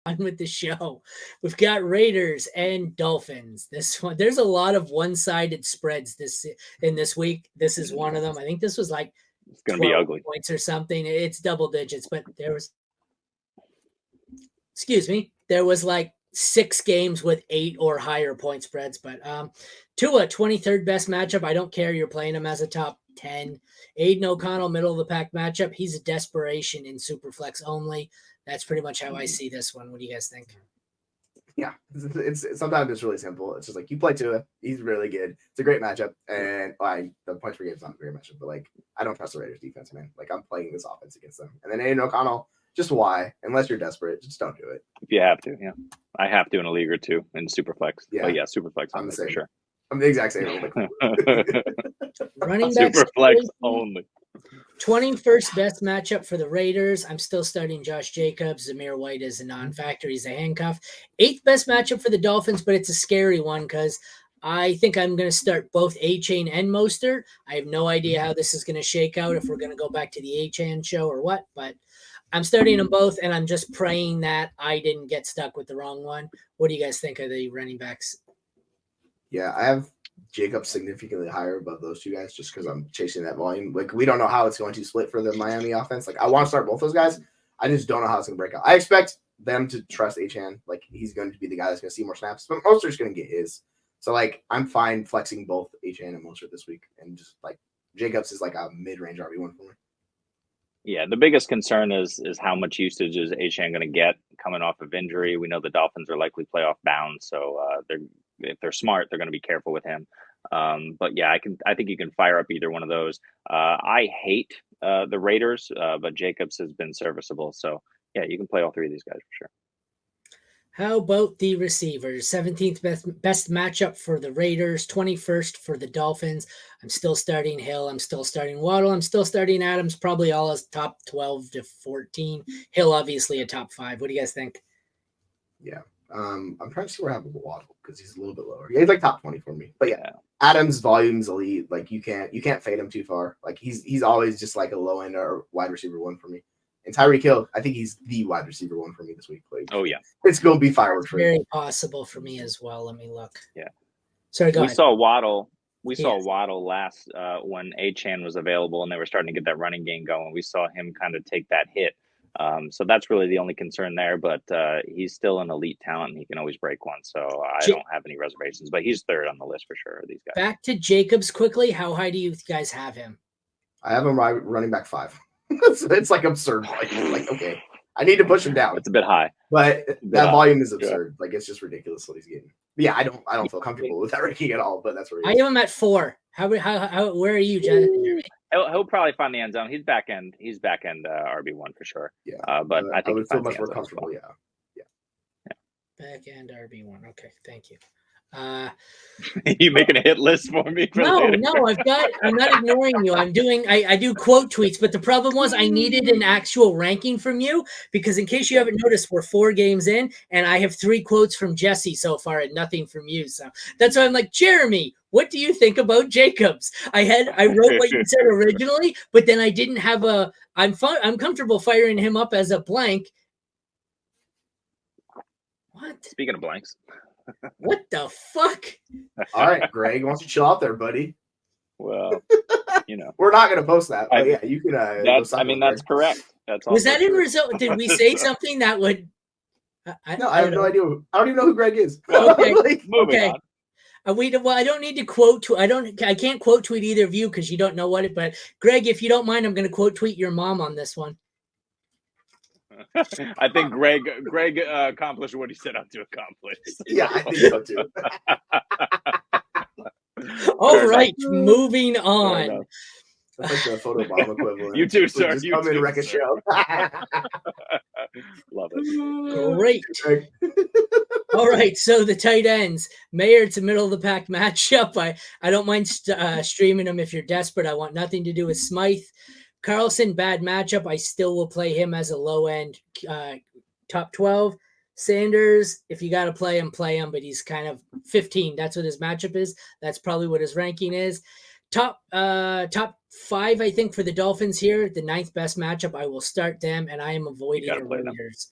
on with the show. We've got Raiders and Dolphins. This one, there's a lot of one-sided spreads in this week. This is one of them. I think this was like It's going to be 12 ugly. points or something. It's double digits, but there was like 6 games with 8 or higher point spreads. But Tua, 23rd best matchup. I don't care. You're playing him as a top 10. Aiden O'Connell, middle of the pack matchup. He's a desperation in Superflex only. That's pretty much how I see this one. What do you guys think? Yeah, it's sometimes it's really simple. It's just like you play Tua, he's really good. It's a great matchup, and the points per game is not a great matchup, but like I don't trust the Raiders defense, man. Like I'm playing this offense against them, and then Aiden O'Connell. Just why? Unless you're desperate, just don't do it. If you have to, yeah. I have to in a league or two in Superflex. Yeah, but yeah, Superflex. I'm the same. For sure. I'm the exact same. Running back Superflex only. 21st best matchup for the Raiders. I'm still starting Josh Jacobs. Zamir White is a non-factor. He's a handcuff. 8th best matchup for the Dolphins, but it's a scary one because I think I'm going to start both A-Chain and Mostert. I have no idea how this is going to shake out, if we're going to go back to the A-Chain show or what, but I'm starting them both, and I'm just praying that I didn't get stuck with the wrong one. What do you guys think of the running backs? Yeah, I have Jacobs significantly higher above those two guys just because I'm chasing that volume. Like, we don't know how it's going to split for the Miami offense. Like, I want to start both those guys. I just don't know how it's going to break out. I expect them to trust Achane. Like, he's going to be the guy that's going to see more snaps, but Mostert's going to get his. So, like, I'm fine flexing both Achane and Mostert this week. And just, like, Jacobs is like a mid-range RB1 for me. Yeah, the biggest concern is how much usage is Achane going to get coming off of injury. We know the Dolphins are likely playoff bound, so if they're smart, they're going to be careful with him. But yeah, I think you can fire up either one of those. I hate the Raiders, but Jacobs has been serviceable, so yeah, you can play all three of these guys for sure. How about the receivers? 17th best matchup for the Raiders, 21st for the Dolphins. I'm still starting Hill. I'm still starting Waddle. I'm still starting Adams, probably all as top 12 to 14. Hill, obviously, a top 5. What do you guys think? Yeah. I'm trying to see where I have Waddle because he's a little bit lower. Yeah, he's like top 20 for me. But yeah, Adams' volume's elite. Like you can't fade him too far. Like he's always just like a low end or wide receiver 1 for me. And Tyreek Hill, I think he's the wide receiver 1 for me this week. Like, oh yeah, it's gonna be fireworks for very him. possible for me as well. Let me look. Yeah. Sorry, go we ahead. saw Waddle. We saw Waddle last when Achane was available and they were starting to get that running game going. We saw him kind of take that hit. So that's really the only concern there. But he's still an elite talent and he can always break one. So I don't have any reservations. But he's third on the list for sure. These guys. Back to Jacobs quickly. How high do you guys have him? I have him running back 5. It's like absurd. Like, okay, I need to push him down. It's a bit high, but that volume is absurd. Yeah. Like it's just ridiculous what he's getting. But yeah, I don't feel comfortable with that ranking at all. But that's where I have him at 4. How where are you, Jonathan? He'll probably find the end zone. He's back end RB1 for sure. Yeah, but I think I would feel much more comfortable. Well. Yeah. Back end RB1. Okay, thank you. You making a hit list for me? No, I'm not ignoring you. I do quote tweets, but the problem was I needed an actual ranking from you because in case you haven't noticed, we're 4 games in and I have 3 quotes from Jesse so far and nothing from you. So that's why I'm like, Jeremy, what do you think about Jacobs? I wrote what you said originally, but then I didn't have I'm comfortable firing him up as a blank. What? Speaking of blanks. What the fuck? All right, Greg, why don't you chill out there, buddy? Well, we're not going to post that. But yeah, you can. That's correct. That's was that in result? Did we say something that would? I have no idea. I don't even know who Greg is. Okay. Okay. I don't need to quote. I can't quote tweet either of you because you don't know what it. But Greg, if you don't mind, I'm going to quote tweet your mom on this one. I think Greg accomplished what he set out to accomplish. Yeah, I think so too. All right, moving on. That's like the photo bomb equivalent. You too, sir. Just come in and wreck a show. Love it. Great. All right, so the tight ends. Mayer, it's a middle of the pack matchup. I don't mind streaming them if you're desperate. I want nothing to do with Smythe. Carlson, bad matchup. I still will play him as a low-end top 12. Sanders, if you got to play him, but he's kind of 15. That's what his matchup is. That's probably what his ranking is. Top 5, I think, for the Dolphins here. The 9th best matchup. I will start them, and I am avoiding the Raiders.